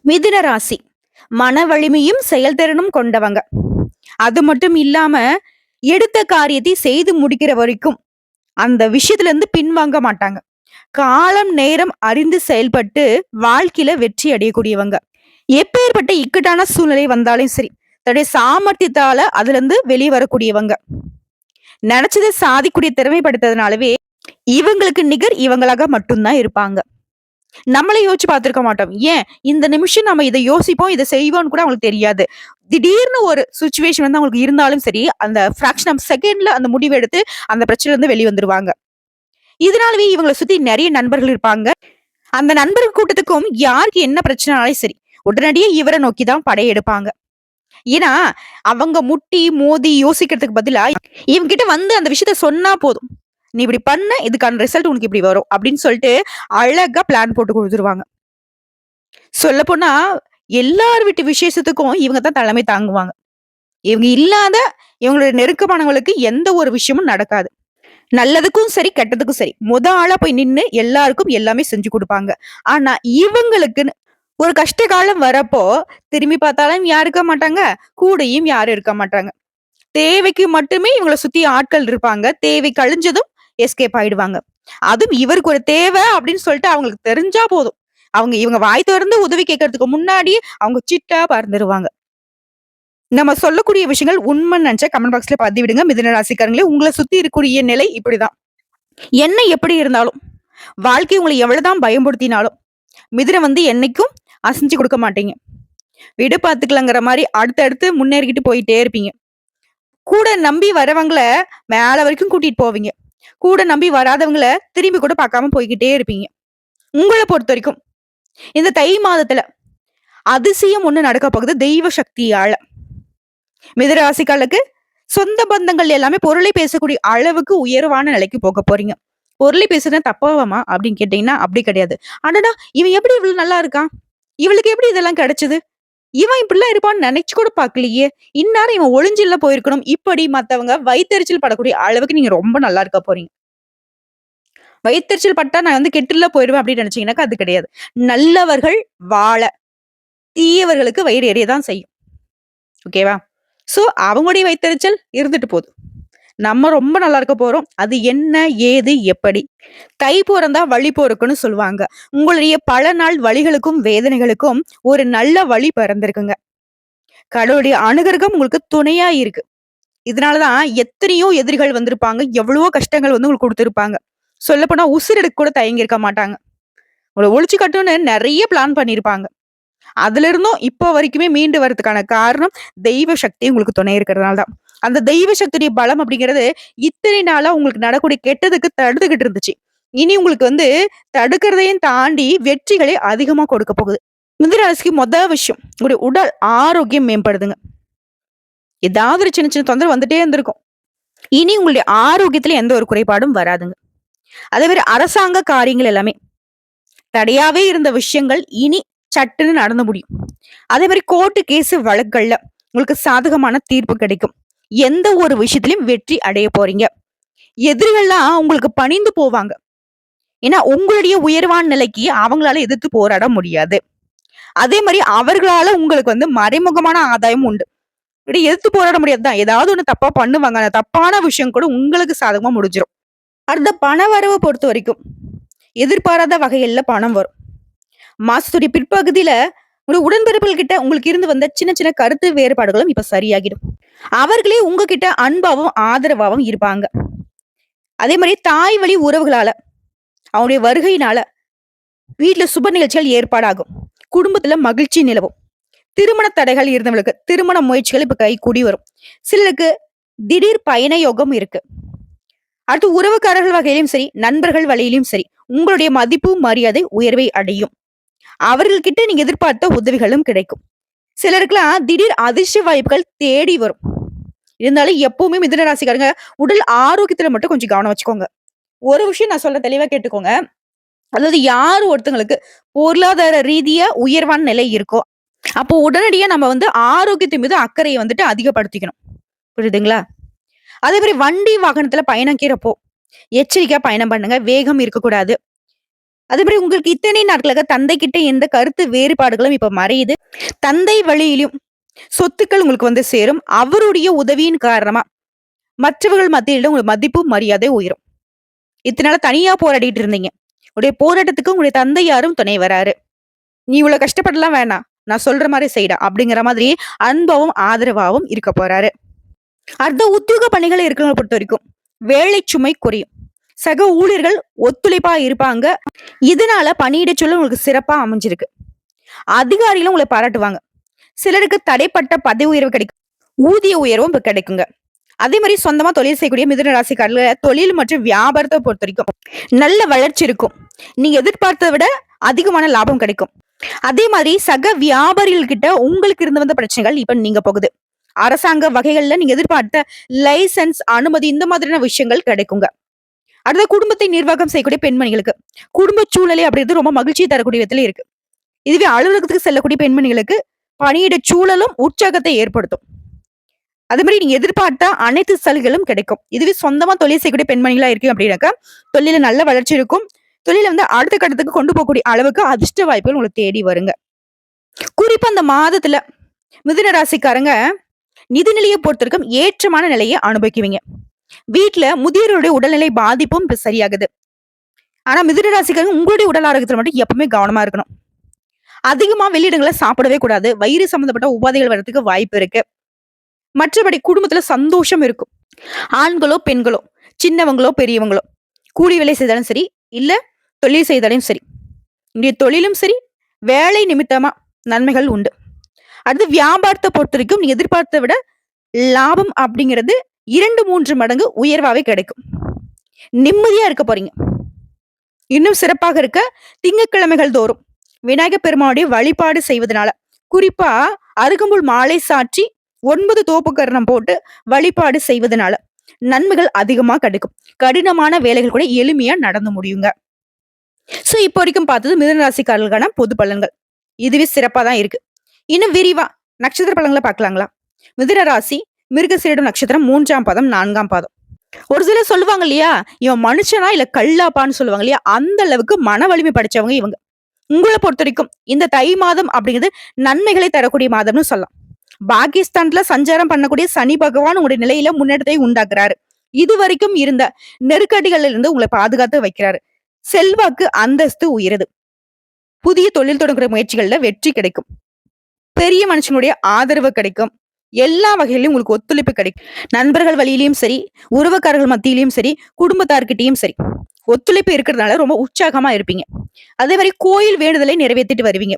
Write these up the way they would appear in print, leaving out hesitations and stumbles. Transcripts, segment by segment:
மிதுன ராசி மன வலிமையும் செயல்திறனும் கொண்டவங்க. அது மட்டும் இல்லாம எடுத்த காரியத்தை செய்து முடிக்கிற வரைக்கும் அந்த விஷயத்துல இருந்து பின்வாங்க மாட்டாங்க. காலம் நேரம் அறிந்து செயல்பட்டு வாழ்க்கையில வெற்றி அடையக்கூடியவங்க. எப்பேற்பட்ட இக்கட்டான சூழ்நிலை வந்தாலும் சரி, தன்னுடைய சாமர்த்தியத்தால அதுல இருந்து வெளியே வரக்கூடியவங்க. நினைச்சதை சாதிக்கூடிய திறமை படுத்ததுனாலவே இவங்களுக்கு நிகர் இவங்களாக மட்டும்தான் இருப்பாங்க. நம்மளே யோசிச்சு பார்த்திருக்க மாட்டோம். ஏன் இந்த நிமிஷம் நம்ம இத யோசிப்போம், இத செய்வோம்ன்னு கூட அவங்களுக்கு தெரியாது. திடீர்னு ஒரு சிச்சுவேஷன் வந்து அவங்களுக்கு இருந்தாலும் சரி, அந்த ஃபிராக்ஷன் ஆஃப் செகண்ட்ல அந்த முடிவு எடுத்து அந்த பிரச்சனையில இருந்து வெளிய வந்துருவாங்க. இதனாலவே இவங்கள சுத்தி நெறைய நண்பர்கள் இருப்பாங்க. அந்த நண்பர்கள் கூட்டத்துக்கும் யாருக்கு என்ன பிரச்சனைனாலும் சரி, உடனடியா இவர நோக்கி தான் படையெடுப்பாங்க. ஏன்னா, அவங்க முட்டி, மோதி யோசிக்கிறதுக்கு பதிலா, இவங்க கிட்ட வந்து அந்த விஷயத்த சொன்னா போதும். "நீ இப்படி பண்ண, இதுக்கான ரிசல்ட் உனக்கு இப்படி வரும்." அப்படின்னு சொல்லிட்டு அழகா பிளான் போட்டு குடுத்துருவாங்க. சொல்லப்போனா, எல்லார் வீட்டு விசேஷத்துக்கும் இவங்க தான் தலைமை தாங்குவாங்க. இவங்க இல்லாத இவங்களுடைய நெருக்கமானவங்களுக்கு எந்த ஒரு விஷயமும் நடக்காது. நல்லதுக்கும் சரி, கெட்டதுக்கும் சரி. ஆளா போய் நின்னு எல்லாருக்கும் எல்லாமே செஞ்சு குடுப்பாங்க. ஆனா, இவங்களுக்குன்னு ஒரு கஷ்ட காலம் வரப்போ, திரும்பி பார்த்தாலும் யாரும் இருக்க மாட்டாங்க. கூடயும் யாரும் இருக்க மாட்டாங்க. தேவைக்கு மட்டுமே இவங்கள சுத்தி ஆட்கள் இருப்பாங்க. தேவை கழிஞ்சதும் எஸ்கேப் ஆயிடுவாங்க. அதுவும் இவருக்கு ஒரு தேவை அப்படின்னு சொல்லிட்டு அவங்களுக்கு தெரிஞ்சா போதும். இவங்க வாய் தொறந்து உதவி கேட்கறதுக்கு முன்னாடியே அவங்க சிட்டா பறந்துருவாங்க. நம்ம சொல்லக்கூடிய விஷயங்கள் உண்மைன்னு நினைச்சா கமெண்ட் பாக்ஸ்ல பதிவிடுங்க. மிதுன ராசிக்காரங்களே, உங்கள சுத்தி இருக்கக்கூடிய நிலை இப்படிதான். என்ன எப்படி இருந்தாலும், வாழ்க்கை உங்கள எவ்வளவுதான் பயமுறுத்தினாலும், மிதுனம் வந்து என்னைக்கும் அசைஞ்சு கொடுக்க மாட்டீங்க. விடு பாத்துக்கலாங்கிற மாரி அடுத்தடுத்து முன்னேறிக்கிட்டு போயிட்டே இருப்பீங்க. கூட நம்பி வரவங்கள மேல வரைக்கும் கூட்டிட்டு போவீங்க. கூட நம்பி வராதவங்கள திரும்பி கூட பார்க்காம போய்க்கிட்டே இருப்பீங்க. உங்கள பொறுத்தவரைக்கும் இந்த தை மாதத்துல அதிசயம் ஒண்ணு நடக்க போகுது தெய்வ சக்தியால. மிதுராசிக்காரர்களுக்கு சொந்த பந்தங்கள் எல்லாமே பொருளை பேசக்கூடிய அளவுக்கு உயர்வான நிலைக்கு போக போறீங்க. பொருளை பேசுறது தப்பாவாமா அப்படின்னு கேட்டீங்கன்னா அப்படி கிடையாது. அடடா, இவன் எப்படி இவ்வளவு நல்லா இருக்கான்? இவளுக்கு எப்படி இதெல்லாம் கிடைச்சது? இவன் இப்படிலாம் இருப்பான்னு நினைச்சு கூட பார்க்கலையே. இந்நேரம் இவன் ஒளிஞ்சில்ல போயிருக்கணும். இப்படி மத்தவங்க வயித்தெரிச்சல் படக்கூடிய அளவுக்கு நீங்க ரொம்ப நல்லா இருக்க போறீங்க. வயித்தெரிச்சல் பட்டா நான் வந்து கெட்டுல போயிடுவேன் அப்படின்னு நினைச்சீங்கன்னாக்கா அது கிடையாது. நல்லவர்கள் வாழ, தீயவர்களுக்கு வயிறு எரிய தான் செய்யும். ஓகேவா? சோ அவங்களுடைய வயித்தெரிச்சல் இருந்துட்டு போகுது. நம்ம ரொம்ப நல்லா இருக்க போறோம். அது என்ன, ஏது, எப்படி? தை பொறந்தா வழி பொறுக்குன்னு சொல்லுவாங்க. உங்களுடைய பல நாள் வலிகளுக்கும், வேதனைகளுக்கும் ஒரு நல்ல வழி பிறந்திருக்குங்க. கடவுளுடைய அனுகிரகம் உங்களுக்கு துணையா இருக்கு. இதனாலதான் எத்தனையோ எதிரிகள் வந்திருப்பாங்க. எவ்வளவோ கஷ்டங்கள் வந்து உங்களுக்கு குடுத்திருப்பாங்க. சொல்லப்போனா உசிர் எடுக்க கூட தயங்கி இருக்க மாட்டாங்க. உங்கள ஒழிச்சு கட்டணும்னு நெறைய பிளான் பண்ணியிருப்பாங்க. அதுல இருந்தும் இப்போ வரைக்குமே மீண்டு வரதுக்கான காரணம் தெய்வ சக்தி உங்களுக்கு துணை இருக்கிறதுனால தான். அந்த தெய்வ சக்தியுடைய பலம் அப்படிங்கிறது இத்தனை நாளா உங்களுக்கு நடக்கூடிய கெட்டதுக்கு தடுத்துக்கிட்டு இருந்துச்சு. இனி உங்களுக்கு வந்து தடுக்கிறதையும் தாண்டி வெற்றிகளை அதிகமா கொடுக்க போகுது. மிதுனராசிக்கு விஷயம் உங்களுடைய உடல் ஆரோக்கியம் மேம்படுதுங்க. ஏதாவது ஒரு சின்ன சின்ன தொந்தரவு வந்துட்டே இருந்திருக்கும். இனி உங்களுடைய ஆரோக்கியத்துல எந்த ஒரு குறைபாடும் வராதுங்க. அதே மாதிரி அரசாங்க காரியங்கள் எல்லாமே தடையாவே இருந்த விஷயங்கள் இனி சட்டுன்னு நடந்து முடியும். அதே மாதிரி கோர்ட்டு கேஸ் வழக்குகள்ல உங்களுக்கு சாதகமான தீர்ப்பு கிடைக்கும். எந்த ஒரு விஷயத்திலையும் வெற்றி அடைய போறீங்க. எதிரிகள்லாம் உங்களுக்கு பணிந்து போவாங்க. ஏன்னா உங்களுடைய உயர்வான நிலைக்கு அவங்களால எதிர்த்து போராட முடியாது. அதே மாதிரி அவர்களால உங்களுக்கு வந்து மறைமுகமான ஆதாயம் உண்டு. இப்படி எதிர்த்து போராட முடியாதுதான். ஏதாவது ஒண்ணு தப்பா பண்ணுவாங்க. அந்த தப்பான விஷயம் கூட உங்களுக்கு சாதகமா முடிஞ்சிடும். அடுத்த பண வரவை பொறுத்த வரைக்கும் எதிர்பாராத வகையில பணம் வரும். மாசத்துடைய பிற்பகுதியில ஒரு உடன்பிறப்புகள் கிட்ட உங்களுக்கு இருந்து வந்த சின்ன சின்ன கருத்து வேறுபாடுகளும் இப்ப சரியாகிடும். அவர்களே உங்ககிட்ட அன்பாவும் ஆதரவாவும் இருப்பாங்க. அதே மாதிரி தாய் வழி உறவுகளால அவங்களுடைய வருகையினால வீட்டுல சுப நிகழ்ச்சிகள் ஏற்பாடாகும். குடும்பத்துல மகிழ்ச்சி நிலவும். திருமண தடைகள் இருந்தவங்களுக்கு திருமண முயற்சிகள் இப்ப கை கூடி வரும். சிலருக்கு திடீர் பயண யோகம் இருக்கு. அடுத்து உறவுக்காரர்கள் வகையிலும் சரி, நண்பர்கள் வழியிலும் சரி, உங்களுடைய மதிப்பு மரியாதை உயர்வை அடையும். அவர்கள்கிட்ட நீங்க எதிர்பார்த்த உதவிகளும் கிடைக்கும். சிலருக்குலாம் திடீர் அதிர்ஷ்ட வாய்ப்புகள் தேடி வரும். இருந்தாலும் எப்பவுமே மிதுன ராசிக்காரங்க உடல் ஆரோக்கியத்துல மட்டும் கொஞ்சம் கவனம் வச்சுக்கோங்க. ஒரு விஷயம் நான் சொல்ல தெளிவா கேட்டுக்கோங்க. அதாவது யார் ஒருத்தங்களுக்கு பொருளாதார ரீதியா உயர்வான நிலை இருக்கோ, அப்போ உடனடியா நம்ம வந்து ஆரோக்கியத்தின் மீது அக்கறையை வந்துட்டு அதிகப்படுத்திக்கணும். புரியுதுங்களா? அதே மாதிரி வண்டி வாகனத்துல பயணிக்கிறப்போ எச்சரிக்கையா பயணம் பண்ணுங்க. வேகம் இருக்கக்கூடாது. அதே மாதிரி உங்களுக்கு இத்தனை நாட்களாக தந்தை கிட்ட எந்த கருத்து வேறுபாடுகளும் இப்ப மறையுது. தந்தை வழியிலும் சொத்துக்கள் உங்களுக்கு வந்து சேரும். அவருடைய உதவியின் காரணமா மற்றவர்கள் மத்தியில உங்களுக்கு மதிப்பு, மரியாதை உயரும். இத்தன நாளா தனியா போராடிட்டு இருந்தீங்க. உங்களுடைய போராட்டத்துக்கு உங்களுடைய தந்தையாரும் துணை வராரு. "நீ இவ்வளவு கஷ்டப்படலாம் வேணாம். நான் சொல்ற மாரி செய்டா" அப்படிங்கிற மாதிரி அன்பாவும், ஆதரவாவும் இருக்க போறாரு. அடுத்த உத்தியோக பணிகள் இருக்கிறவங்கள பொறுத்தவரைக்கும், வேலை சுமை குறையும். சக ஊழியர்கள் ஒத்துழைப்பா இருப்பாங்க. இதனால பணியிட சூழல் உங்களுக்கு சிறப்பா அமைஞ்சிருக்கு. அதிகாரிகளும் உங்களை பாராட்டுவாங்க. சிலருக்கு தடைப்பட்ட பதவி உயர்வு கிடைக்கும். ஊதிய உயர்வும் இப்ப கிடைக்குங்க. அதே மாதிரி சொந்தமா தொழில் செய்யக்கூடிய மிதுன ராசிக்காரர்கள தொழில் மற்றும் வியாபாரத்தை பொறுத்த வரைக்கும் நல்ல வளர்ச்சி இருக்கும். நீங்க எதிர்பார்த்ததை விட அதிகமான லாபம் கிடைக்கும். அதே மாதிரி சக வியாபாரிகள் கிட்ட உங்களுக்கு இருந்து வந்த பிரச்சனைகள் இப்ப நீங்க போகுது. அரசாங்க வகைகள்ல நீங்க எதிர்பார்த்த லைசன்ஸ், அனுமதி இந்த மாதிரியான விஷயங்கள் கிடைக்குங்க. அடுத்த குடும்பத்தை நிர்வாகம் செய்யக்கூடிய பெண்மணிகளுக்கு குடும்ப சூழ்நிலை அப்படின்றது ரொம்ப மகிழ்ச்சி தரக்கூடிய விதத்துல இருக்கு. இதுவே அலுவலகத்துக்கு செல்லக்கூடிய பெண்மணிகளுக்கு பணியிட சூழலும் உற்சாகத்தை ஏற்படுத்தும். அதே மாதிரி நீங்க எதிர்பார்த்த அனைத்து சலுகைகளும் கிடைக்கும். இதுவே சொந்தமா தொழில் செய்யக்கூடிய பெண்மணிகளா இருக்கு அப்படின்னாக்கா தொழில நல்ல வளர்ச்சி இருக்கும். தொழில வந்து அடுத்த கட்டத்துக்கு கொண்டு போகக்கூடிய அளவுக்கு அதிர்ஷ்ட வாய்ப்புகள் உங்களுக்கு தேடி வருங்க. குறிப்பா அந்த மாதத்துல மிதுன ராசிக்காரங்க நிதிநிலையை பொறுத்திருக்கும் ஏற்றமான நிலையை அனுபவிக்குவீங்க. வீட்டுல முதியோருடைய உடல்நிலை பாதிப்பும் இப்ப சரியாகுது. ஆனா மிதுன ராசிக்காரங்க உங்களுடைய உடல் ஆரோக்கியத்துல மட்டும் எப்பவுமே கவனமா இருக்கணும். அதிகமா வெளியிடங்களை சாப்பிடவே கூடாது. வயிறு சம்பந்தப்பட்ட உபாதைகள் வர்றதுக்கு வாய்ப்பு இருக்கு. மற்றபடி குடும்பத்துல சந்தோஷம் இருக்கும். ஆண்களோ பெண்களோ சின்னவங்களோ பெரியவங்களோ கூலி வேலை செய்தாலும் சரி, இல்ல தொழில் செய்தாலும் சரி, இங்கே தொழிலும் சரி, வேலை நிமித்தமா நன்மைகள் உண்டு. அடுத்து வியாபாரத்தை பொறுத்த வரைக்கும் நீங்க எதிர்பார்த்த விட லாபம் அப்படிங்கிறது 2-3 மடங்கு உயர்வாவே கிடைக்கும். நிம்மதியா இருக்க போறீங்க. இன்னும் சிறப்பாக இருக்க திங்கட்கிழமைகள் தோறும் விநாயகர் பெருமானுடைய வழிபாடு செய்வதனால, குறிப்பா அருகம்புல் மாலை சாற்றி 9 தோப்புக்கரணம் போட்டு வழிபாடு செய்வதனால நன்மைகள் அதிகமா கிடைக்கும். கடினமான வேலைகள் கூட எளிமையா நடந்து முடியுங்க. சோ இப்போ வரைக்கும் பார்த்தது மிதுன ராசிக்காரர்களுக்கான பொது பலன்கள். இதுவே சிறப்பா தான் இருக்கு. இன்னும் விரிவா நட்சத்திர பலன்களை பார்க்கலாங்களா? மிதுன ராசி மிருகசீரிடம் நட்சத்திரம் 3ஆம் பாதம் 4ஆம் பாதம். ஒரு சிலர் சொல்லுவாங்க இல்லையா, இவன் மனுஷனா இல்ல கல்லாப்பான்னு சொல்லுவாங்க இல்லையா, அந்த அளவுக்கு மன வலிமை படைச்சவங்க இவங்க. உங்களை பொறுத்த வரைக்கும் இந்த தை மாதம் அப்படிங்கிறது நன்மைகளை தரக்கூடிய மாதம்னு சொல்லலாம். பாகிஸ்தான்ல சஞ்சாரம் பண்ணக்கூடிய சனி பகவான் உங்களுடைய நிலையில முன்னேற்றத்தை உண்டாக்குறாரு. இது வரைக்கும் இருந்த நெருக்கடிகள்ல இருந்து உங்களை பாதுகாத்து வைக்கிறாரு. செல்வாக்கு அந்தஸ்து உயருது. புதிய தொழில் தொடங்குற முயற்சிகள்ல வெற்றி கிடைக்கும். பெரிய மனுஷனுடைய ஆதரவு கிடைக்கும். எல்லா வகையிலும் உங்களுக்கு ஒத்துழைப்பு கிடைக்கும். நண்பர்கள் வழியிலயும் சரி, உறவுக்காரர்கள் மத்தியிலயும் சரி, குடும்பத்தார்கிட்டயும் சரி, ஒத்துழைப்பு இருக்கிறதுனால ரொம்ப உற்சாகமா இருப்பீங்க. அதே மாதிரி கோயில் வேண்டுதலை நிறைவேற்றிட்டு வருவீங்க.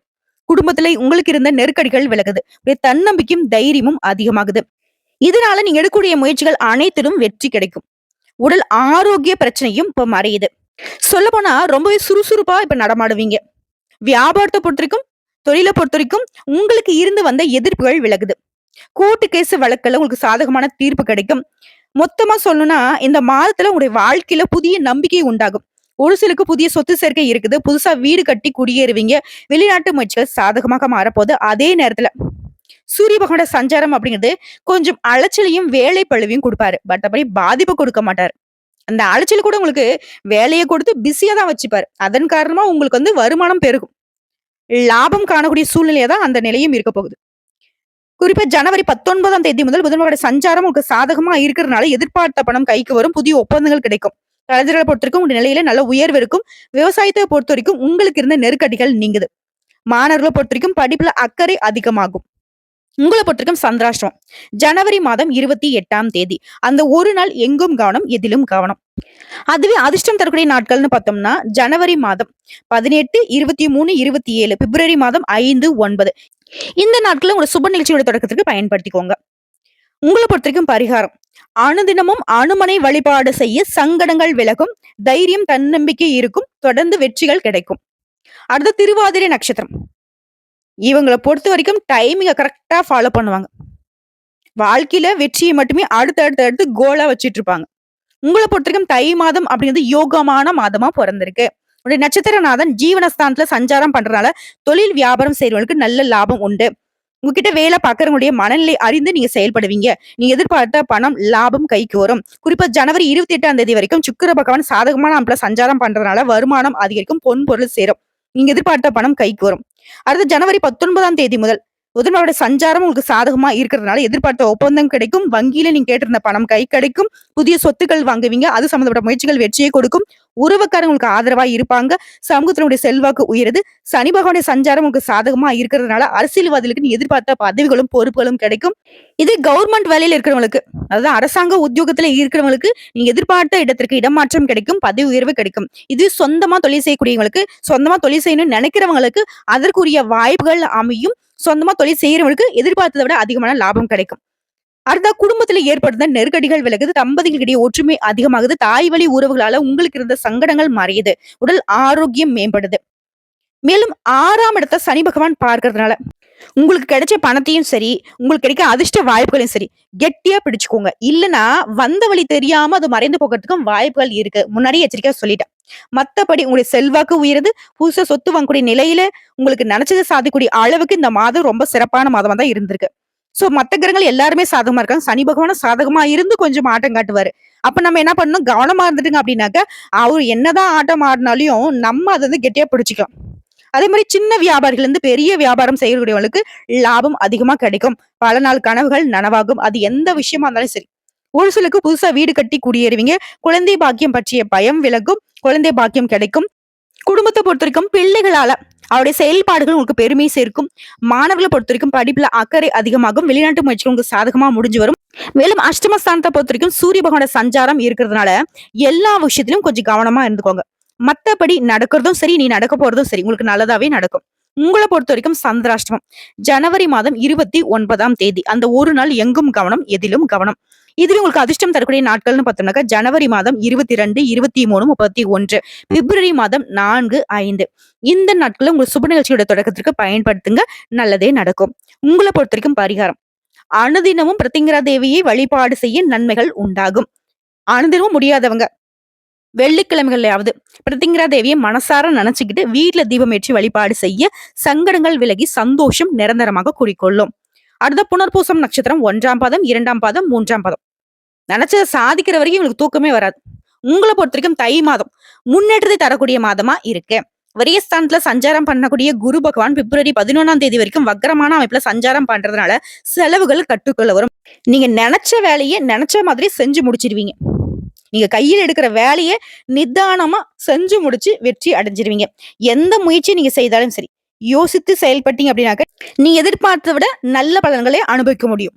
குடும்பத்துல உங்களுக்கு இருந்த நெருக்கடிகள் விலகுது. தன்னம்பிக்கையும் தைரியமும் அதிகமாகுது. இதனால நீங்க எடுக்கக்கூடிய முயற்சிகள் அனைத்திலும் வெற்றி கிடைக்கும். உடல் ஆரோக்கிய பிரச்சனையும் இப்ப மறையுது. சொல்ல போனா ரொம்பவே சுறுசுறுப்பா இப்ப நடமாடுவீங்க. வியாபாரத்தை பொறுத்த வரைக்கும், தொழிலை பொறுத்த வரைக்கும் உங்களுக்கு இருந்து வந்த எதிர்ப்புகள் விலகுது. கோர்ட்டு கேஸ் வழக்குல உங்களுக்கு சாதகமான தீர்ப்பு கிடைக்கும். மொத்தமா சொல்லணும்னா இந்த மாதத்துல உங்களுடைய வாழ்க்கையில புதிய நம்பிக்கை உண்டாகும். ஒரு சிலருக்கு புதிய சொத்து சேர்க்கை இருக்குது. புதுசா வீடு கட்டி குடியேறுவீங்க. வெளிநாட்டு முயற்சிகள் சாதகமாக மாறப்போகுது. அதே நேரத்துல சூரிய பகவானோட சஞ்சாரம் அப்படிங்கிறது கொஞ்சம் அலைச்சலையும் வேலை பழுவையும் கொடுப்பாரு. பட் அப்படி பாதிப்பு கொடுக்க மாட்டாரு. அந்த அலைச்சல் கூட உங்களுக்கு வேலையை கொடுத்து பிஸியா தான் வச்சுப்பாரு. அதன் காரணமா உங்களுக்கு வந்து வருமானம் பெருகும். லாபம் காணக்கூடிய சூழ்நிலையா தான் அந்த நிலையும் இருக்க போகுது. குறிப்பா ஜனவரி 19ஆம் தேதி முதல் புதனோட சஞ்சாரம் உங்களுக்கு சாதகமா இருக்கிறதுனால எதிர்பார்த்த பணம் கைக்கு வரும். புதிய ஒப்பந்தங்கள் கிடைக்கும். கலைஞர்களை பொறுத்த வரைக்கும் உங்க நிலையில நல்ல உயர்வு இருக்கும். விவசாயத்தை பொறுத்த வரைக்கும் உங்களுக்கு இருந்த நெருக்கடிகள் நீங்குது. மாணவர்களை பொறுத்த வரைக்கும் படிப்புல அக்கறை அதிகமாகும். உங்களை பொறுத்த வரைக்கும் சந்திராஷ்டிரம் ஜனவரி மாதம் 28ஆம் தேதி. அந்த ஒரு நாள் எங்கும் கவனம், எதிலும் கவனம். அதுவே அதிர்ஷ்டம் தரக்கூடிய நாட்கள்னு பார்த்தோம்னா ஜனவரி மாதம் 18, 23, 27, பிப்ரவரி மாதம் 5, 9 இந்த நாட்களை உங்களோட சுப நிகழ்ச்சியோட தொடக்கத்திற்கு பயன்படுத்திக்கோங்க. உங்களை பொறுத்த வரைக்கும் பரிகாரம் அனுதினமும் அனுமனை வழிபாடு செய்ய சங்கடங்கள் விலகும். தைரியம் தன்னம்பிக்கை இருக்கும். தொடர்ந்து வெற்றிகள் கிடைக்கும். அடுத்த திருவாதிரை நட்சத்திரம். இவங்களை பொறுத்த வரைக்கும் டைமிங்க கரெக்டா ஃபாலோ பண்ணுவாங்க. வாழ்க்கையில வெற்றியை மட்டுமே அடுத்து கோலா வச்சிட்டு இருப்பாங்க. உங்களை பொறுத்த வரைக்கும் தை மாதம் அப்படிங்கிறது யோகமான மாதமா பிறந்திருக்கு. உடைய நட்சத்திரநாதன் ஜீவனஸ்தானத்துல சஞ்சாரம் பண்றதுனால தொழில் வியாபாரம் செய்யறவங்களுக்கு நல்ல லாபம் உண்டு. உங்ககிட்ட வேலை பார்க்கறவங்களுடைய மனநிலை அறிந்து நீங்க செயல்படுவீங்க. நீங்க எதிர்பார்த்த பணம், லாபம் கைக்கு வரும். குறிப்பா ஜனவரி 28ஆம் தேதி வரைக்கும் சுக்கிர பகவான் சாதகமான அமைப்புல சஞ்சாரம் பண்றதுனால வருமானம் அதிகரிக்கும், பொன் பொருள் சேரும். நீங்க எதிர்பார்த்த பணம் கைக்கு வரும். அடுத்து ஜனவரி 19ஆம் தேதி முதல் புதனோட சஞ்சாரம் உங்களுக்கு சாதகமா இருக்கிறதுனால எதிர்பார்த்த ஒப்பந்தம் கிடைக்கும். வங்கியில நீங்க கேட்டிருந்த பணம் கை கிடைக்கும். புதிய சொத்துக்கள் வாங்குவீங்க. அது சம்பந்தப்பட்ட முயற்சிகள் வெற்றியை கொடுக்கும். உறவுக்காரங்க உங்களுக்கு ஆதரவா இருப்பாங்க. சமூகத்தினுடைய செல்வாக்கு உயருது. சனி பகவானுடைய சஞ்சாரம் உங்களுக்கு சாதகமா இருக்கிறதுனால அரசியல்வாதிகளுக்கு நீ எதிர்பார்த்த பதவிகளும் பொறுப்புகளும் கிடைக்கும். இது கவர்மெண்ட் வேலையில இருக்கிறவங்களுக்கு, அதாவது அரசாங்க உத்தியோகத்துல இருக்கிறவங்களுக்கு நீங்க எதிர்பார்த்த இடத்திற்கு இடமாற்றம் கிடைக்கும். பதவி உயர்வு கிடைக்கும். இது சொந்தமா தொழில் செய்யக்கூடியவங்களுக்கு, சொந்தமா தொழில் செய்யணும்னு நினைக்கிறவங்களுக்கு அதற்குரிய வாய்ப்புகள் அமையும். சொந்தமா தொழில் செய்யறவங்களுக்கு எதிர்பார்த்ததை விட அதிகமான லாபம் கிடைக்கும். அடுத்த குடும்பத்துல ஏற்படுத்த நெருக்கடிகள் விலகுது. தம்பதிகளிடையே ஒற்றுமை அதிகமாகுது. தாய் வழி உறவுகளால உங்களுக்கு இருந்த சங்கடங்கள் மறையுது. உடல் ஆரோக்கியம் மேம்படுது. மேலும் 6ஆம் இடத்தை சனி பகவான் பார்க்கறதுனால உங்களுக்கு கிடைச்ச பணத்தையும் சரி, உங்களுக்கு கிடைக்க அதிர்ஷ்ட வாய்ப்புகளையும் சரி, கெட்டியா பிடிச்சுக்கோங்க. இல்லன்னா வந்த வழி தெரியாம அது மறைந்து போகிறதுக்கும் வாய்ப்புகள் இருக்கு. முன்னாடியே எச்சரிக்கையா சொல்லிட்டேன். மத்தபடி உங்களுடைய செல்வாக்கு உயருது. புதுசா சொத்து வாங்கக்கூடிய நிலையில உங்களுக்கு நினைச்சதை சாதிக்கக்கூடிய அளவுக்கு இந்த மாதம் ரொம்ப சிறப்பான மாதமா தான் இருந்திருக்கு. சோ மத்த கிரகங்கள் எல்லாருமே சாதகமா இருக்காங்க. சனி பகவானும் சாதகமா இருந்து கொஞ்சம் ஆட்டம் காட்டுவாரு. அப்ப நம்ம என்ன பண்ணணும்? கவனமா இருந்துட்டுங்க அப்படின்னாக்க, அவரு என்னதான் ஆட்டம் ஆடினாலையும் நம்ம அதை வந்து கெட்டியா பிடிச்சுக்கலாம். அதே மாதிரி சின்ன வியாபாரிகள் இருந்து பெரிய வியாபாரம் செய்யக்கூடியவங்களுக்கு லாபம் அதிகமா கிடைக்கும். பல நாள் கனவுகள் நனவாகும். அது எந்த விஷயமா இருந்தாலும் சரி. ஒரு சிலருக்கு புதுசா வீடு கட்டி குடியேறுவீங்க. குழந்தை பாக்கியம் பற்றிய பயம் விலகும். குழந்தை பாக்கியம் கிடைக்கும். குடும்பத்தை பொறுத்த வரைக்கும் பிள்ளைகளால அவருடைய செயல்பாடுகள் உங்களுக்கு பெருமை சேர்க்கும். மாணவர்களை பொறுத்த வரைக்கும் படிப்புல அக்கறை அதிகமாகும். வெளிநாட்டு முயற்சிகள் உங்களுக்கு சாதகமா முடிஞ்சு வரும். மேலும் அஷ்டமஸ்தானத்தை பொறுத்த வரைக்கும் சூரிய பகவானோட சஞ்சாரம் இருக்கிறதுனால எல்லா விஷயத்திலும் கொஞ்சம் கவனமா இருந்துக்கோங்க. மத்தபடி நடக்கிறதும் சரி, நீ நடக்க போறதும் சரி, உங்களுக்கு நல்லதாவே நடக்கும். உங்களை பொறுத்த வரைக்கும் சந்திராஷ்டமம் ஜனவரி மாதம் 29ஆம் தேதி. அந்த ஒரு நாள் எங்கும் கவனம், எதிலும் கவனம். இதுவே உங்களுக்கு அதிர்ஷ்டம் தரக்கூடிய நாட்கள்னு பார்த்தோம்னாக்கா ஜனவரி மாதம் 22, 23, 31, பிப்ரவரி மாதம் 4, 5. இந்த நாட்களை உங்க சுப நிகழ்ச்சியோட தொடக்கத்திற்கு பயன்படுத்துங்க. நல்லதே நடக்கும். உங்களை பொறுத்த வரைக்கும் பரிகாரம் அனுதினமும் பிரத்திங்கரா தேவியை வழிபாடு செய்ய நன்மைகள் உண்டாகும். அனுதினமும் முடியாதவங்க வெள்ளிக்கிழமைகள்லயாவது பிரத்திங்கரா தேவியை மனசார நினைச்சுக்கிட்டு வீட்டுல தீபம் ஏற்றி வழிபாடு செய்ய சங்கடங்கள் விலகி சந்தோஷம் நிரந்தரமாக குடிக்கொள்ளும். அடுத்த புனர்பூசம் நட்சத்திரம் 1ஆம் பாதம், 2ஆம் பாதம், 3ஆம் பாதம். நினைச்சதை சாதிக்கிற வரைக்கும் உங்களுக்கு தூக்கமே வராது. உங்களை பொறுத்த வரைக்கும் தை மாதம் முன்னேற்றத்தை தரக்கூடிய மாதமா இருக்கு. விரயஸ்தானத்துல சஞ்சாரம் பண்ணக்கூடிய குரு பகவான் பிப்ரவரி 11ஆம் தேதி வரைக்கும் வக்கரமான அமைப்புல சஞ்சாரம் பண்றதுனால செலவுகள் கட்டுக்குள்ள வரும். நீங்க நினைச்ச வேலையை நினைச்ச மாதிரி செஞ்சு முடிச்சிருவீங்க. நீங்க கையில் எடுக்கிற வேலையை நிதானமா செஞ்சு முடிச்சு வெற்றி அடைஞ்சிருவீங்க. எந்த முயற்சி நீங்க செய்தாலும் சரி, யோசித்து செயல்பட்டீங்க அப்படின்னாக்க நீ எதிர்பார்த்ததை விட நல்ல பலன்களை அனுபவிக்க முடியும்.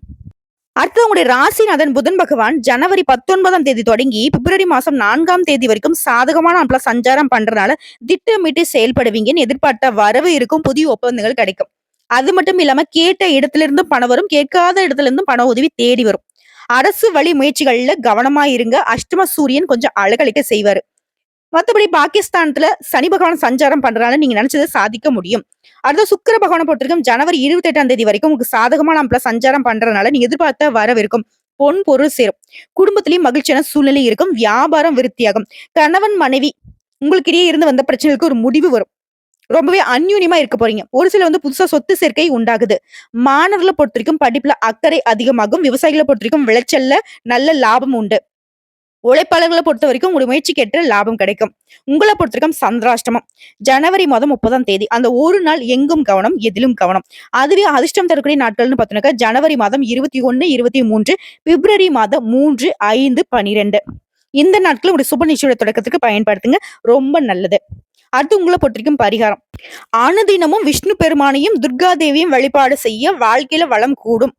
அடுத்து உங்களுடைய ராசிநாதன் புதன் பகவான் ஜனவரி 19ஆம் தேதி தொடங்கி பிப்ரவரி மாசம் 4ஆம் தேதி வரைக்கும் சாதகமான அமைப்புல சஞ்சாரம் பண்றதுனால திட்டமிட்டு செயல்படுவீங்கன்னு எதிர்பார்த்த வரவு இருக்கும். புதிய ஒப்பந்தங்கள் கிடைக்கும். அது மட்டும் இல்லாம கேட்ட இடத்துல இருந்தும் பணம் வரும். கேட்காத இடத்துல இருந்தும் பண உதவி தேடி வரும். அரசு வழி முயற்சிகள்ல கவனமா இருங்க. அஷ்டம சூரியன் கொஞ்சம் அழகழிக்க செய்வாரு. மத்தபடி பாகிஸ்தானத்துல சனி பகவான் சஞ்சாரம் பண்றதுனால நீங்க நினைச்சதை சாதிக்க முடியும். அடுத்த சுக்கிர பகவானை பொறுத்திருக்கும் ஜனவரி 28ஆம் தேதி வரைக்கும் உங்களுக்கு சாதகமான அமைப்புல சஞ்சாரம் பண்றதுனால நீங்க எதிர்பார்த்த வரவிருக்கும். பொன் பொருள் சேரும். குடும்பத்திலயும் மகிழ்ச்சியான சூழ்நிலை இருக்கும். வியாபாரம் விருத்தியாகும். கணவன் மனைவி உங்களுக்கு இடையே இருந்து வந்த பிரச்சனைகளுக்கு ஒரு முடிவு வரும். ரொம்பவே அந்யூன்யமா இருக்க போறீங்க. ஒரு சில வந்து புதுசா சொத்து சேர்க்கை உண்டாகுது. மாணவர்களை பொறுத்த வரைக்கும் படிப்புல அக்கறை அதிகமாகும். விவசாயிகளை பொறுத்த வரைக்கும் விளைச்சல்ல நல்ல லாபம் உண்டு. உழைப்பாளர்களை பொறுத்த வரைக்கும் உங்களுடைய முயற்சிக்கு ஏற்ற லாபம் கிடைக்கும். உங்களை பொறுத்த வரைக்கும் சந்திராஷ்டமம் ஜனவரி மாதம் 30ஆம் தேதி. அந்த ஒரு நாள் எங்கும் கவனம், எதிலும் கவனம். அதுவே அதிர்ஷ்டம் தரக்கூடிய நாட்கள்னு பார்த்தோம்னாக்கா ஜனவரி மாதம் 21, 23, பிப்ரவரி மாதம் 3, 5, 12. இந்த நாட்கள் உங்களுடைய சுப நிச்சயோட தொடக்கத்துக்கு பயன்படுத்துங்க. ரொம்ப நல்லது. அடுத்து உங்களை பொறுத்த வரைக்கும் பரிகாரம் அனுதினமும் விஷ்ணு பெருமானையும் துர்கா தேவியும் வழிபாடு செய்ய வாழ்க்கையில வளம் கூடும்.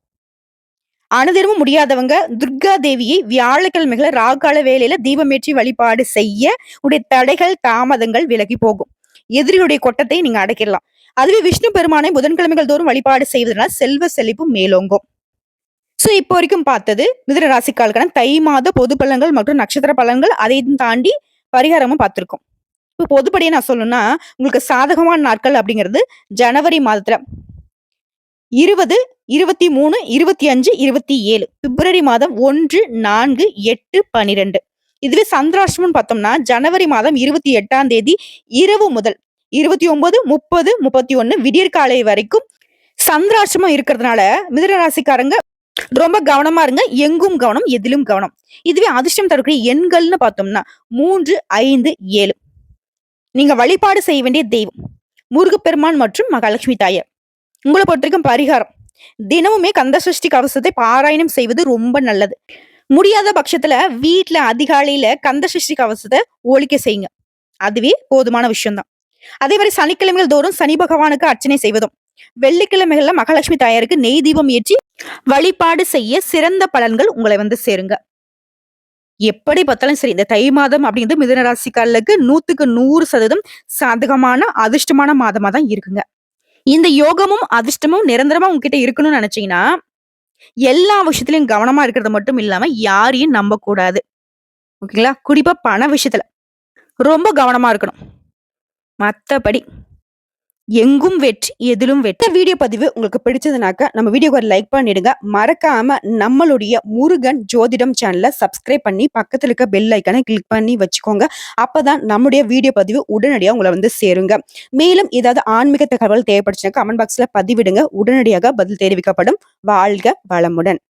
அனுதினமும் முடியாதவங்க துர்கா தேவியை வியாழக்கிழமைகளை ராகால வேலையில தீபமேற்றி வழிபாடு செய்ய உடைய தடைகள் தாமதங்கள் விலகி போகும். எதிரியுடைய கொட்டத்தை நீங்க அடைக்கிடலாம். அதுவே விஷ்ணு பெருமானை புதன்கிழமைகள் தோறும் வழிபாடு செய்வதனால செல்வ செழிப்பு மேலோங்கும். சோ இப்போ வரைக்கும் பார்த்தது மிதுன ராசிக்காலுக்கான தை மாத பொது பலன்கள் மற்றும் நட்சத்திர பலன்கள். அதையும் தாண்டி பரிகாரமும் பார்த்திருக்கோம். இப்போ பொதுப்படியே நான் சொல்லணும்னா உங்களுக்கு சாதகமான நாட்கள் அப்படிங்கிறது ஜனவரி மாதத்துல 20, 23, 25, 27, பிப்ரவரி மாதம் 1, 4, 8, 12. இதுவே சந்திராஷ்டமம் பார்த்தோம்னா ஜனவரி மாதம் 28ஆம் தேதி இரவு முதல் 29, 30, 31 விடியற்காலை வரைக்கும் சந்திராஷ்டமம் இருக்கிறதுனால மிதுன ராசிக்காரங்க ரொம்ப கவனமா இருங்க. எங்கும் கவனம், எதிலும் கவனம். இதுவே அதிர்ஷ்டம் தரக்கூடிய எண்கள்னு பார்த்தோம்னா 3, 5, 7. நீங்க வழிபாடு செய்ய வேண்டிய தெய்வம் முருகப்பெருமான் மற்றும் மகாலட்சுமி தாயார். உங்கள பொறுத்தவரைக்கும் பரிகாரம் தினமுமே கந்தசஷ்டி கவசத்தை பாராயணம் செய்வது ரொம்ப நல்லது. முடியாத பட்சத்துல வீட்ல அதிகாலையில கந்தசஷ்டி கவசத்தை ஒலிக்க செய்யுங்க. அதுவே போதுமான விஷயம் தான். அதே மாதிரி சனிக்கிழமைகள் தோறும் சனி பகவானுக்கு அர்ச்சனை செய்வதும், வெள்ளிக்கிழமைகள்ல மகாலட்சுமி தாயாருக்கு நெய் தீபம் ஏற்றி வழிபாடு செய்ய சிறந்த பலன்கள் உங்களை வந்து சேருங்க. எப்படி பார்த்தாலும் சரி, இந்த தை மாதம் அப்படிங்கிறது மிதுன ராசிக்காரர்களுக்கு 100க்கு 100% சாதகமான அதிர்ஷ்டமான மாதமா தான் இருக்குங்க. இந்த யோகமும் அதிர்ஷ்டமும் நிரந்தரமா உங்ககிட்ட இருக்கணும்னு நினைச்சீங்கன்னா, எல்லா விஷயத்திலயும் கவனமா இருக்கிறது மட்டும் இல்லாம யாரையும் நம்பக்கூடாது. ஓகேங்களா? குறிப்பா பண விஷயத்துல ரொம்ப கவனமா இருக்கணும். மத்தபடி எங்கும் வெற்றி, எதிலும் வெற்றி. இந்த வீடியோ பதிவு உங்களுக்கு பிடிச்சதுனாக்க நம்ம வீடியோக்கு ஒரு லைக் பண்ணிடுங்க. மறக்காம நம்மளுடைய முருகன் ஜோதிடம் சேனலை சப்ஸ்கிரைப் பண்ணி பக்கத்துல இருக்க பெல் ஐக்கானை கிளிக் பண்ணி வச்சுக்கோங்க. அப்பதான் நம்முடைய வீடியோ பதிவு உடனடியா உங்களை வந்து சேருங்க. மேலும் ஏதாவது ஆன்மீக தகவல் தேவைப்படுச்சுன்னா கமெண்ட் பாக்ஸ்ல பதிவிடுங்க. உடனடியாக பதில் தெரிவிக்கப்படும். வாழ்க வளமுடன்.